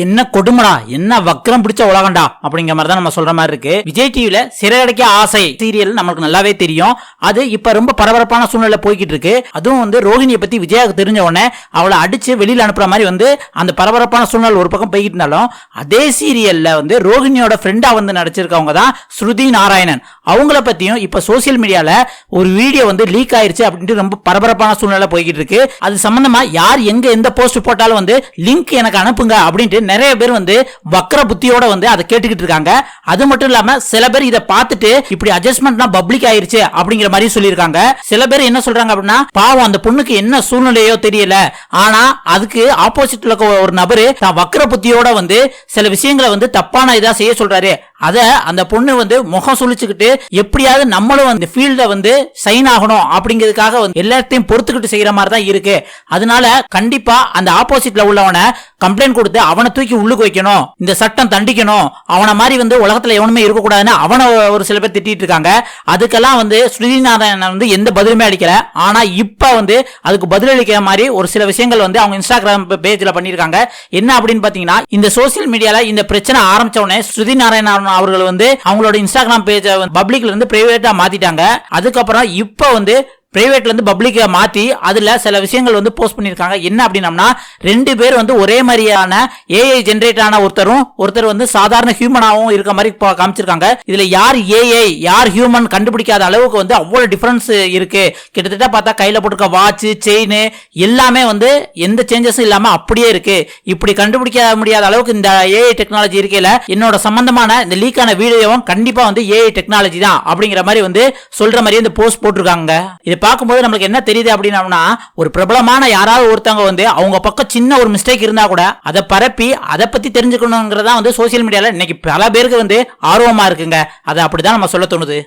என்ன கொடுமடா, என்ன வக்ரம் பிடிச்ச உலகண்டா அப்படிங்கிற மாதிரி தான் நம்ம சொல்ற மாதிரி இருக்கு. விஜய் டிவில சிறகடிக்க ஆசை சீரியல் நமக்கு நல்லாவே தெரியும். அது இப்ப ரொம்ப பரபரப்பான சூழ்நிலை போய்கிட்டு இருக்கு. அதுவும் ரோஹிணியை பத்தி விஜயாவுக்கு தெரிஞ்ச உடனே அவளை அடிச்சு வெளியில அனுப்புற மாதிரி அந்த பரபரப்பான சூழ்நிலை ஒரு பக்கம் போய்கிட்டு இருந்தாலும், அதே சீரியல்ல ரோஹிணியோட ஃப்ரெண்டா நடிச்சிருக்கவங்க தான் ஸ்ருதி நாராயணன். அவங்கள பத்தியும் இப்ப சோசியல் மீடியால ஒரு வீடியோ லீக் ஆயிருச்சு அப்படின்ட்டு ரொம்ப பரபரப்பான சூழ்நிலை போய்கிட்டு இருக்கு. அது சம்பந்தமா யார் எங்க எந்த போஸ்ட் போட்டாலும் லிங்க் எனக்கு அனுப்புங்க அப்படின்ட்டு நிறைய பேர் வக்ர புத்தியோட அதை கேட்டுக்கிட்டு இருக்காங்க. அது மட்டும் இல்லாம சில பேர் இதை பார்த்துட்டு இப்படி அட்ஜஸ்ட்மெண்ட்லாம் பப்ளிக் ஆயிருச்சு அப்படிங்கிற மாதிரி சொல்லியிருக்காங்க. சில பேர் என்ன சொல்றாங்க அப்படின்னா, பாவம் அந்த பொண்ணுக்கு என்ன சூழ்நிலையோ தெரியல, ஆனா அதுக்கு ஆப்போசிட்ல ஒரு நபரு தான் வக்ர புத்தியோட சில விஷயங்களை தப்பான இதா செய்ய சொல்றாரு. அத அந்த பொண்ணு முகம் சுழிச்சுக்கிட்டு எப்படியாவது நம்மளும் அந்த ஃபீல்ட சைன் ஆகணும் அப்படிங்கிறதுக்காக எல்லாத்தையும் பொறுத்துக்கிட்டு செய்யற மாதிரி தான் இருக்கு. அதனால கண்டிப்பா அந்த ஆப்போசிட்ல உள்ளவனை கம்ப்ளைண்ட் கொடுத்து அவனை தூக்கி உள்ளுக்கு வைக்கணும், இந்த சட்டம் தண்டிக்கணும், அவனை மாதிரி உலகத்துல எவனுமே இருக்கக்கூடாதுன்னு அவனை ஒரு சில பேர் திட்டிட்டு இருக்காங்க. அதுக்கெல்லாம் ஸ்ருதிநாராயணன் எந்த பதிலுமே அளிக்கல. ஆனா இப்ப அதுக்கு பதிலளிக்கிற மாதிரி ஒரு சில விஷயங்கள் அவங்க இன்ஸ்டாகிராம் பேஜ்ல பண்ணிருக்காங்க. என்ன அப்படின்னு பாத்தீங்கன்னா, இந்த சோசியல் மீடியால இந்த பிரச்சனை ஆரம்பிச்ச உடனே ஸ்ருதி நாராயணன் அவர்கள் அவங்களோட இன்ஸ்டாகிராம் பேஜ் பப்ளிக்ல இருந்து பிரைவேட்டா மாத்திட்டாங்க. அதுக்கப்புறம் இப்ப பிரைவேட்ல இருந்து பப்ளிக்கா மாத்தி அதுல சில விஷயங்கள் போஸ்ட் பண்ணிருக்காங்க. என்ன அப்படின்னா, ரெண்டு பேர் ஒரே மாதிரியான ஏஐ ஜெனரேட் ஆன ஒருத்தர் சாதாரண ஹியூமனாவும் இருக்க மாதிரி காமிச்சிருக்காங்க. இதுல யார் ஏஐ யார் ஹியூமன் கண்டுபிடிக்காத அளவுக்கு அவ்வளவு டிஃபரன்ஸ் இருக்கு. கிட்டத்தட்ட பார்த்தா கையில போட்டுக்க வாட்ச் செயின் எல்லாமே எந்த சேஞ்சஸும் இல்லாம அப்படியே இருக்கு. இப்படி கண்டுபிடிக்க முடியாத அளவுக்கு இந்த ஏஐ டெக்னாலஜி இருக்கையில என்னோட சம்பந்தமான இந்த லீக்கான வீடியோவும் கண்டிப்பா ஏஐ டெக்னாலஜி தான் அப்படிங்கிற மாதிரி சொல்ற மாதிரி இந்த போஸ்ட் போட்டிருக்காங்க. இது பார்க்கும்போது நமக்கு என்ன தெரியுது அப்படின்னா, ஒரு பிரபலமான யாராவது ஒருத்தவங்க அவங்க பக்கம் சின்ன ஒரு மிஸ்டேக் இருந்தா கூட அதை பரப்பி அதை பத்தி தெரிஞ்சுக்கணுங்கிறதா சோசியல் மீடியால இன்னைக்கு பல பேருக்கு ஆர்வமா இருக்குங்க. அதை அப்படிதான் நம்ம சொல்ல தோணுது.